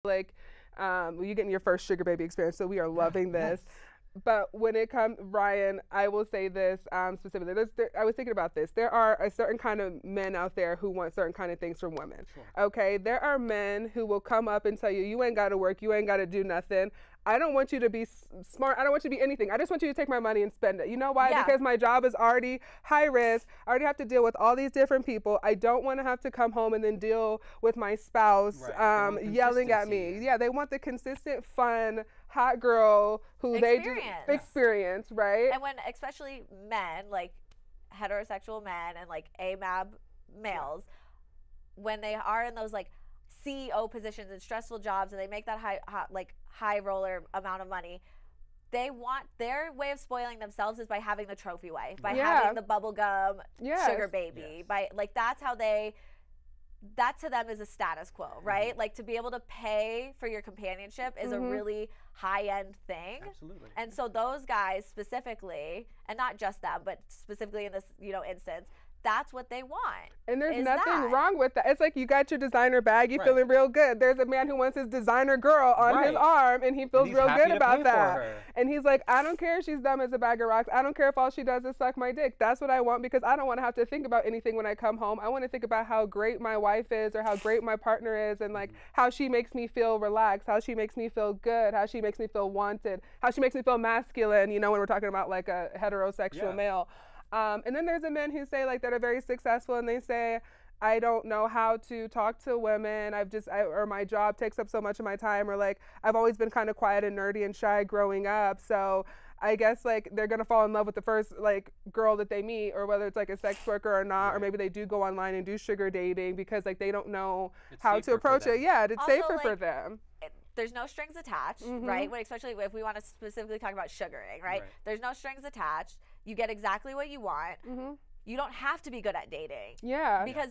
like you getting your first sugar baby experience, so we are loving this. But when it comes, Ryan, I will say this specifically. I was thinking about this. There are a certain kind of men out there who want certain kind of things from women. Sure. Okay, there are men who will come up and tell you, you ain't got to work, you ain't got to do nothing. I don't want you to be smart. I don't want you to be anything. I just want you to take my money and spend it. You know why? Yeah. Because my job is already high risk. I already have to deal with all these different people. I don't want to have to come home and then deal with my spouse yelling at me. Yeah, they want the consistent, fun, hot girl who experience, right? And when especially men, like heterosexual men and like AMAB males, when they are in those like CEO positions and stressful jobs and they make that high roller amount of money, they want their way of spoiling themselves is by having the trophy wife, by having the bubblegum sugar baby, by like that's how they, that to them is a status quo, right? Like to be able to pay for your companionship is a really high-end thing. Absolutely. And so those guys specifically, and not just them, but specifically in this, instance, that's what they want. And there's nothing wrong with that. It's like you got your designer bag, you're feeling real good. There's a man who wants his designer girl on his arm, and he feels real good about that. And he's like, I don't care if she's dumb as a bag of rocks. I don't care if all she does is suck my dick. That's what I want, because I don't want to have to think about anything when I come home. I want to think about how great my wife is, or how great my partner is, and like how she makes me feel relaxed, how she makes me feel good, how she makes me feel wanted, how she makes me feel masculine, when we're talking about like a heterosexual male. And then there's the men who say like that are very successful, and they say, I don't know how to talk to women. Or my job takes up so much of my time, or like I've always been kind of quiet and nerdy and shy growing up. So I guess like they're gonna fall in love with the first like girl that they meet, or whether it's like a sex worker or not, or maybe they do go online and do sugar dating because like they don't know how to approach it. Yeah, it's also, safer like, for them. There's no strings attached, right? Especially if we want to specifically talk about sugaring, right? There's no strings attached. You get exactly what you want. You don't have to be good at dating. Yeah. Because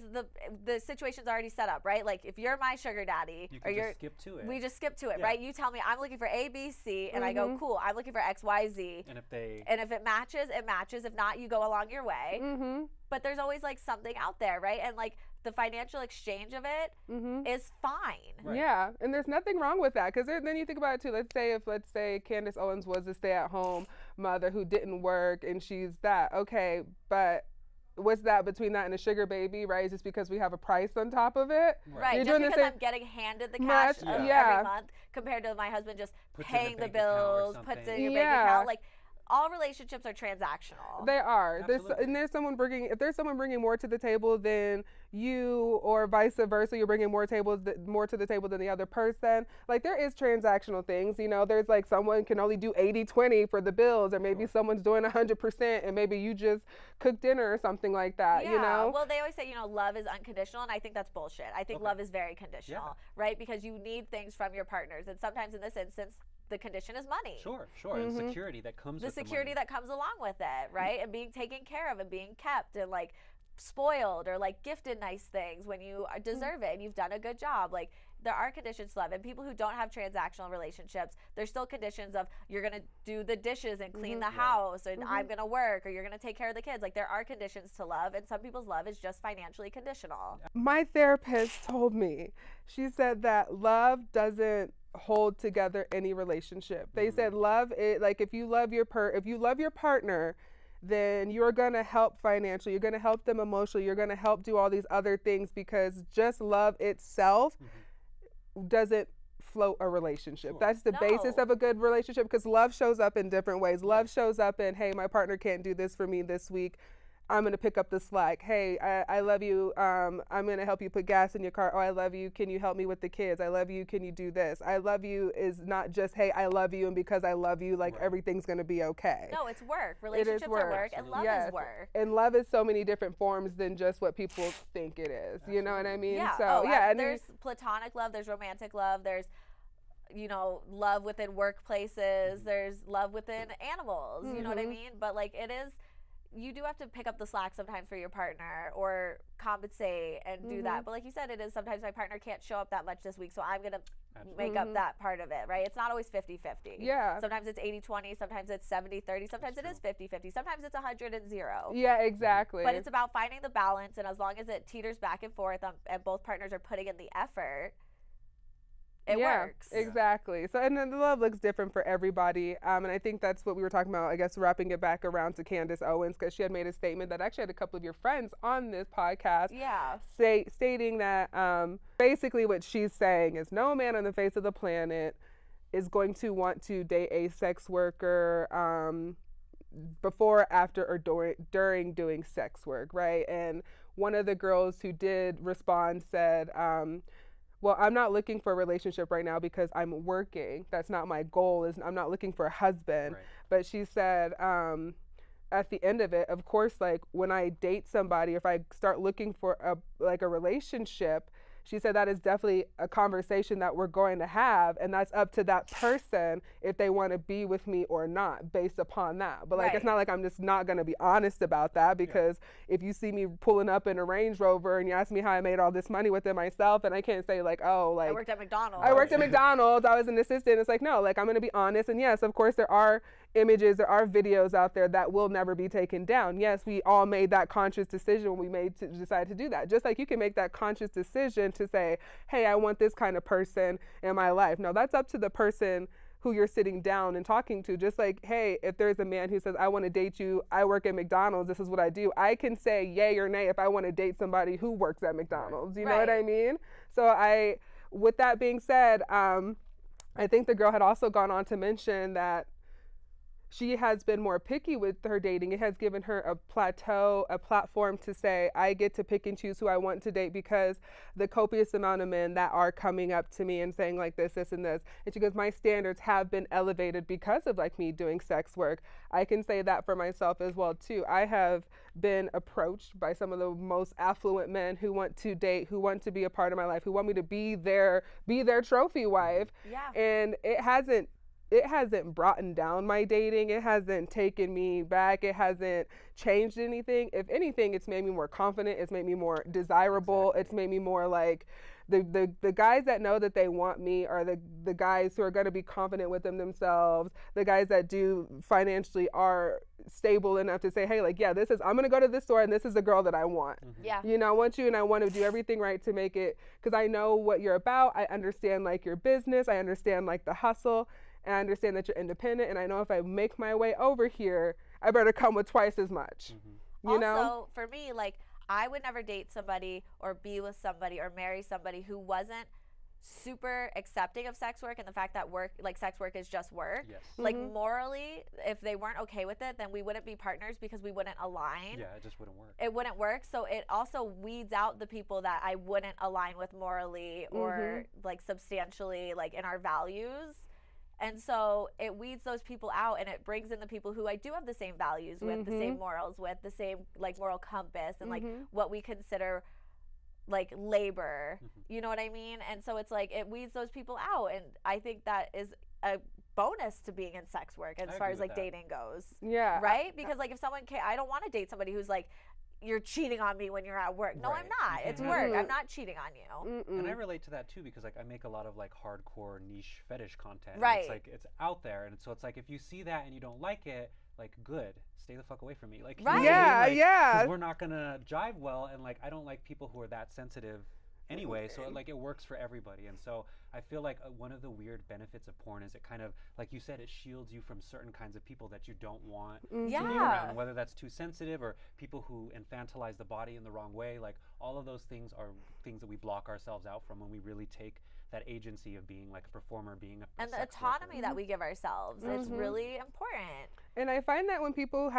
the situation's already set up, right? Like if you're my sugar daddy, you can just skip to it. We just skip to it, right? You tell me I'm looking for A, B, C, and I go, cool, I'm looking for X, Y, Z. And if it matches, it matches. If not, you go along your way. But there's always like something out there, right? And like the financial exchange of it is fine. Right. Yeah, and there's nothing wrong with that, because then you think about it too. Let's say Candace Owens was a stay-at-home mother who didn't work, and she's that. Okay, but what's that between that and a sugar baby, right? Just because we have a price on top of it. Right. You're just because I'm getting handed the cash every month, compared to my husband just paying the bills, puts it in your bank account. Like, all relationships are transactional. They are. If there's someone bringing more to the table than you, or vice versa, you're bringing more to the table than the other person. Like there is transactional things. There's like someone can only do 80-20 for the bills, or maybe someone's doing 100%, and maybe you just cook dinner or something like that. Yeah. Well, they always say love is unconditional, and I think that's bullshit. I think love is very conditional, right? Because you need things from your partners, and sometimes in this instance, the condition is money. Sure. And security that comes with the security that comes along with it, right? And being taken care of and being kept and like spoiled, or like gifted nice things when you deserve it and you've done a good job. Like there are conditions to love, and people who don't have transactional relationships, there's still conditions of you're gonna do the dishes and clean the house, and I'm gonna work, or you're gonna take care of the kids. Like there are conditions to love, and some people's love is just financially conditional. My therapist told me, she said that love doesn't hold together any relationship. They said love is like, if you love your partner, then you're going to help financially, you're going to help them emotionally, you're going to help do all these other things, because just love itself doesn't float a relationship. That's the basis of a good relationship, because love shows up in different ways. Love shows up in, hey, my partner can't do this for me this week, I'm going to pick up the slack. Hey, I love you. I'm going to help you put gas in your car. Oh, I love you. Can you help me with the kids? I love you. Can you do this? I love you is not just, hey, I love you, and because I love you, like everything's going to be okay. No, it's work. Relationships are work, and love is work. And love is so many different forms than just what people think it is. You know what I mean? Yeah. So, and there's platonic love, there's romantic love, there's love within workplaces, there's love within animals, you know what I mean? But like you do have to pick up the slack sometimes for your partner, or compensate and do that. But like you said, it is sometimes my partner can't show up that much this week, so I'm going to make up that part of it, right? It's not always 50-50. Yeah. Sometimes it's 80-20, sometimes it's 70-30, sometimes it is 50-50, sometimes it's 100-0. Yeah, exactly. But it's about finding the balance, and as long as it teeters back and forth and both partners are putting in the effort, it works. Exactly. So, and then the love looks different for everybody. And I think that's what we were talking about, I guess, wrapping it back around to Candace Owens, because she had made a statement that actually had a couple of your friends on this podcast stating that basically what she's saying is no man on the face of the planet is going to want to date a sex worker before, after, or during doing sex work, right? And one of the girls who did respond said, well, I'm not looking for a relationship right now because I'm working. That's not my goal. I'm not looking for a husband. Right. But she said, at the end of it, of course, like when I date somebody, if I start looking for a relationship, she said that is definitely a conversation that we're going to have, and that's up to that person if they want to be with me or not based upon that. But like, it's not like I'm just not going to be honest about that, because if you see me pulling up in a Range Rover and you ask me how I made all this money with it myself, and I can't say like, oh, like I worked at McDonald's. I worked at McDonald's. I was an assistant. It's like, no, like I'm going to be honest. And yes, of course, there are images, there are videos out there that will never be taken down. Yes, we all made that conscious decision when we decided to do that. Just like you can make that conscious decision to say, hey, I want this kind of person in my life. No, that's up to the person who you're sitting down and talking to. Just like, hey, if there's a man who says, I want to date you, I work at McDonald's, this is what I do, I can say yay or nay if I want to date somebody who works at McDonald's. You know what I mean? So with that being said, I think the girl had also gone on to mention that she has been more picky with her dating. It has given her a platform to say, I get to pick and choose who I want to date because the copious amount of men that are coming up to me and saying like this, and this. And she goes, my standards have been elevated because of like me doing sex work. I can say that for myself as well too. I have been approached by some of the most affluent men who want to date, who want to be a part of my life, who want me to be their trophy wife. Yeah. And it hasn't brought down my dating. It hasn't taken me back. It hasn't changed anything. If anything, it's made me more confident. It's made me more desirable. It's made me more like the guys that know that they want me are the guys who are going to be confident with themselves. The guys that do financially are stable enough to say, hey, like, yeah, I'm going to go to this store and this is the girl that I want. Mm-hmm. Yeah. You know, I want you and I want to do everything right to make it, because I know what you're about. I understand like your business. I understand like the hustle. And I understand that you're independent, and I know if I make my way over here, I better come with twice as much. Mm-hmm. You know? Also, for me, like, I would never date somebody or be with somebody or marry somebody who wasn't super accepting of sex work and the fact that sex work is just work. Yes. Like, morally, if they weren't okay with it, then we wouldn't be partners because we wouldn't align. Yeah, it just wouldn't work. It wouldn't work. So it also weeds out the people that I wouldn't align with morally or like substantially, like in our values. And so it weeds those people out, and it brings in the people who I do have the same values with, the same morals with, the same like moral compass, and like what we consider like labor. You know what I mean? And so it's like it weeds those people out, and I think that is a bonus to being in sex work as far as like dating goes. Yeah. Right? Because like if someone I don't want to date somebody who's like, you're cheating on me when you're at work. No, I'm not. It's work. I'm not cheating on you. And I relate to that too, because like I make a lot of like hardcore niche fetish content. Right. It's like it's out there, and so it's like if you see that and you don't like it, like good, stay the fuck away from me. Like right. Yeah, like, yeah. Because we're not gonna jive well, and like I don't like people who are that sensitive. Anyway, so like it works for everybody. And so I feel like one of the weird benefits of porn is it kind of, like you said, it shields you from certain kinds of people that you don't want to be around, whether that's too sensitive or people who infantilize the body in the wrong way. Like all of those things are things that we block ourselves out from when we really take that agency of being like a performer, being a and the autonomy worker that we give ourselves. It's really important. And I find that when people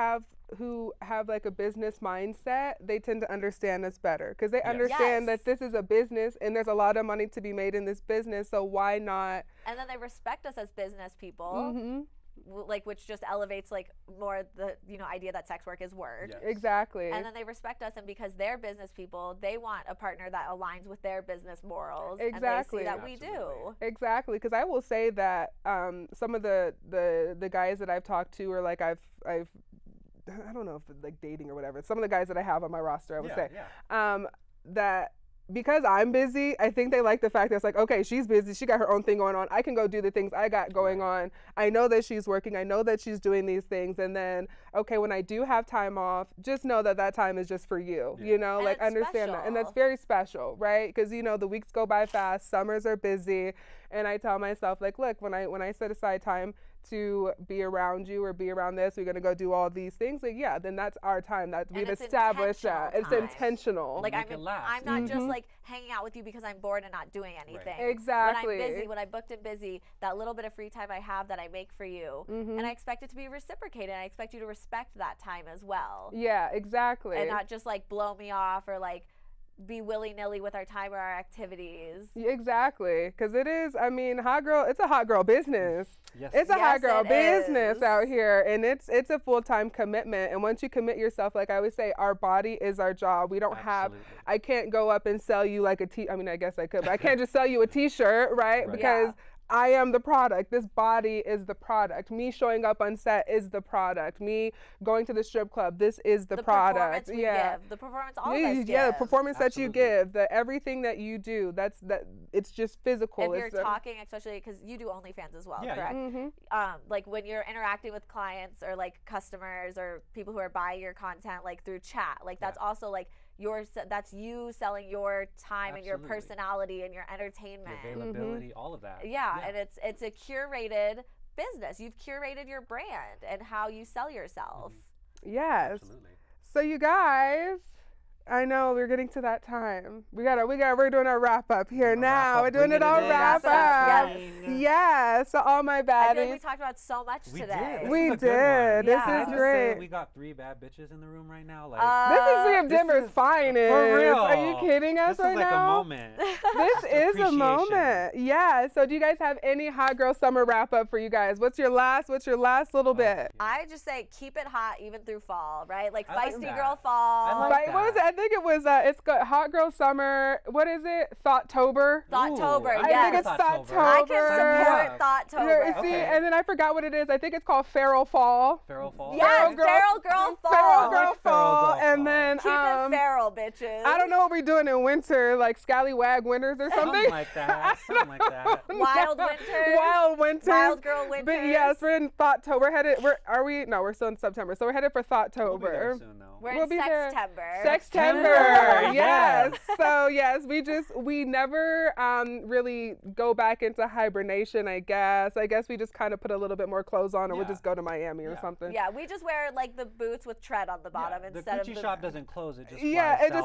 who have like a business mindset, they tend to understand us better, because they understand that this is a business and there's a lot of money to be made in this business, so why not? And then they respect us as business people. Like, which just elevates like more the idea that sex work is work. Yes. Exactly. And then they respect us, and because they're business people, they want a partner that aligns with their business morals. Exactly. And they see that we do. Exactly. Because I will say that some of the guys that I've talked to, or like I've I don't know if it's like dating or whatever, some of the guys that I have on my roster, I would say that because I'm busy, I think they like the fact that it's like, okay, she's busy, she got her own thing going on, I can go do the things I got going on. I know that she's working, I know that she's doing these things, and then, okay, when I do have time off, just know that that time is just for you, you know, and like understand that. And that's very special, right? Because, the weeks go by fast, summers are busy, And I tell myself, like, look, when I set aside time to be around you or be around this, we're going to go do all these things. Like, yeah, then that's our time. That we've established that. It's intentional. Like, I'm not just like hanging out with you because I'm bored and not doing anything. Right. Exactly. When I'm busy, when I'm booked and busy, that little bit of free time I have that I make for you, and I expect it to be reciprocated. I expect you to respect that time as well. Yeah, exactly. And not just like blow me off or like be willy-nilly with our time or our activities. Exactly, because it is, I mean, it's a hot girl business. Yes. It's a hot girl business is. out here, and it's a full-time commitment. And once you commit yourself, like I always say, our body is our job. We don't I can't go up and sell you like I mean, I guess I could, but I can't just sell you a t-shirt, right? Because I am the product. This body is the product. Me showing up on set is the product. Me going to the strip club, this is the product. Performance we give. The performance all of us give. Yeah, the performance that you give, everything that you do, it's just physical. If you're talking, especially because you do OnlyFans as well, correct? Like when you're interacting with clients or like customers or people who are buying your content like through chat, like that's also like that's you selling your time and your personality and your entertainment, your availability, all of that. Yeah, and it's a curated business. You've curated your brand and how you sell yourself. Yes. Absolutely. So you guys, I know we're getting to that time. We're doing our wrap up here now. We're doing it all wrap up. Yeah. So all my baddies. I feel like we talked about so much today. We did. This is great. We got 3 bad bitches in the room right now. Like this is Sam Dimmer's finest. For real. Are you kidding us right now? This is a moment. Yeah. So do you guys have any hot girl summer wrap up for you guys? What's your last little bit? I just say keep it hot even through fall, right? Like feisty like girl fall. What was it? I think it was it's got hot girl summer. What is it? Thoughttober. Thoughttober. I think it's Thoughttober. I can support Thoughttober. See, and then I forgot what it is. I think it's called Feral Fall. Feral Fall. Yes, Feral Girl Fall. Feral Girl Fall. And then keep it feral, bitches. I don't know what we're doing in winter, like Scallywag Winters or something. Something like that. Wild Winters. Wild Winters. Wild Girl Winters. But yes, we're in Thoughttober. We're still in September. So we're headed for Thoughttober. We'll be there soon, though. We're in Sextember. Sextember. Yes. So yes, we never really go back into hibernation, I guess. I guess we just kind of put a little bit more clothes on and we'll just go to Miami or something. Yeah, we just wear like the boots with tread on the bottom instead of the Gucci shop doesn't close, it just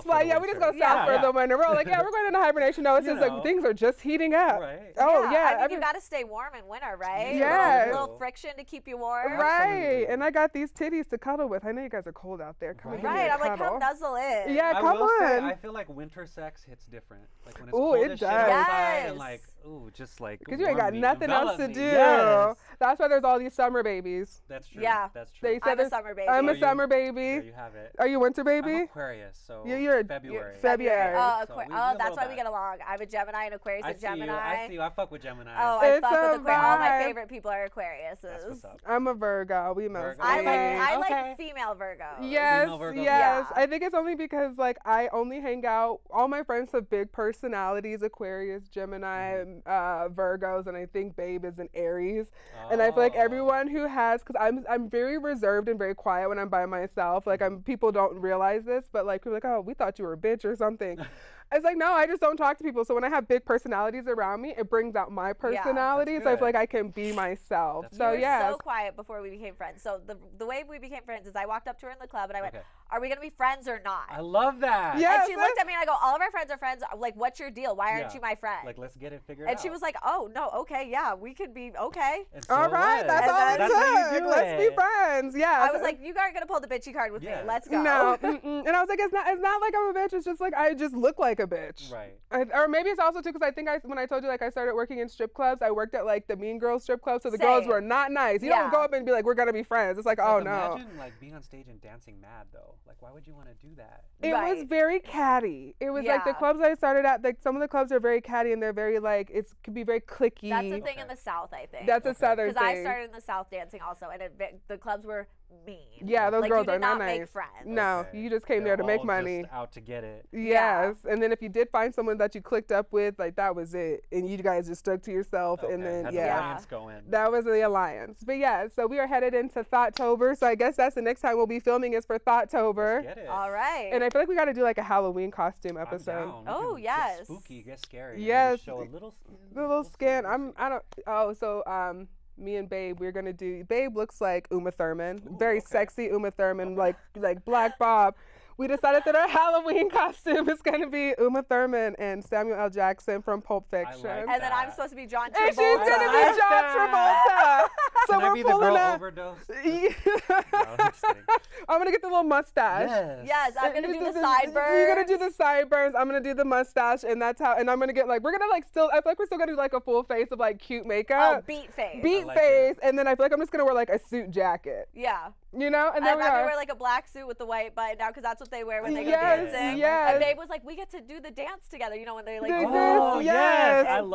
flies we just go south for the winter. We're all like, we're going into hibernation. No, it's just like things are just heating up. Right. Oh yeah. I mean, you got to stay warm in winter, right? Yeah. A little friction to keep you warm. Right. And I got these titties to cuddle with. I know you guys are cold out there. Come right. I'm like, come nuzzle in. Yeah, come on. I feel like winter sex hits different. Like when it's cold as shit outside and like, just like because you ain't got nothing else to do. Yes. That's why there's all these summer babies. That's true. Yeah. That's true. They said I'm a summer baby. I'm a summer baby. There you have it. Are you winter baby? I'm Aquarius, so you're February. February. That's why we get along. I'm a Gemini and Aquarius and Gemini. I see you. I fuck with Gemini. Oh, I fuck with Aquarius. All my favorite people are Aquariuses. That's what's up. I'm a Virgo. We must. I like female Virgos. Yes, Virgos. yes. I think it's only because like I only hang out. All my friends have big personalities: Aquarius, Gemini, Virgos, and I think Babe is an Aries. And I feel like everyone who has, because I'm very reserved and very quiet when I'm by myself. Like people don't realize this, but like people are like, oh, we thought you were a bitch or something. It's like, no, I just don't talk to people. So when I have big personalities around me, it brings out my personality. So I feel like I can be myself. You were so quiet before we became friends. So the way we became friends is I walked up to her in the club and I went, are we going to be friends or not? I love that. Yes, and she looked at me and I go, all of our friends are friends. Like, what's your deal? Why aren't you my friend? Like, let's get it figured out. And she was like, oh, no, okay, yeah, we could be okay. All right, that's all it took. Let's be friends. Yeah. I was like, you aren't going to pull the bitchy card with me. Let's go. No. And I was like, it's not like I'm a bitch. It's just like I just look like a bitch. Right. Or maybe it's also too because I think when I told you like I started working in strip clubs, I worked at like the Mean Girls strip club, so the girls were not nice. You don't go up and be like, we're gonna be friends. It's like, oh no. Imagine like being on stage and dancing mad though. Like, why would you want to do that? It was very catty. It was like the clubs I started at. Like some of the clubs are very catty and they're very like could be very cliquey. That's a thing in the South, I think. That's a Southern thing. Because I started in the South dancing also, and the clubs were mean. Yeah, those like, girls you did are not make nice. friends. No, you just came there to make money. Just out to get it. Yes, and then if you did find someone that you clicked up with, like that was it, and you guys just stuck to yourself, and then Had the alliance going. that was the alliance. But yeah, so we are headed into Thoughttober, so I guess that's the next time we'll be filming is for Thoughttober. Let's get it. All right. And I feel like we got to do like a Halloween costume episode. I'm down. Oh, Get yes. spooky, get scary. Yes. Show a little skin. Me and Babe, we're gonna do. Babe looks like Uma Thurman, very sexy Uma Thurman, like Black Bob. We decided that our Halloween costume is gonna be Uma Thurman and Samuel L. Jackson from Pulp Fiction. And then I'm supposed to be John Travolta. And she's gonna be John Travolta. So Can I be the girl overdose? I'm gonna get the little mustache. Yes, I'm gonna do the sideburns. You're gonna do the sideburns. I'm gonna do the mustache, and that's how. And I'm gonna get like we're gonna like still. I feel like we're still gonna do like a full face of like cute makeup. Oh, beat face. Beat face, and then I feel like I'm just gonna wear like a suit jacket. Yeah. You know, and then I'm gonna wear like a black suit with the white button down because that's what they wear when they go Yes, dancing. yes. And Babe was like, we get to do the dance together. You know when they like. Oh yes, I love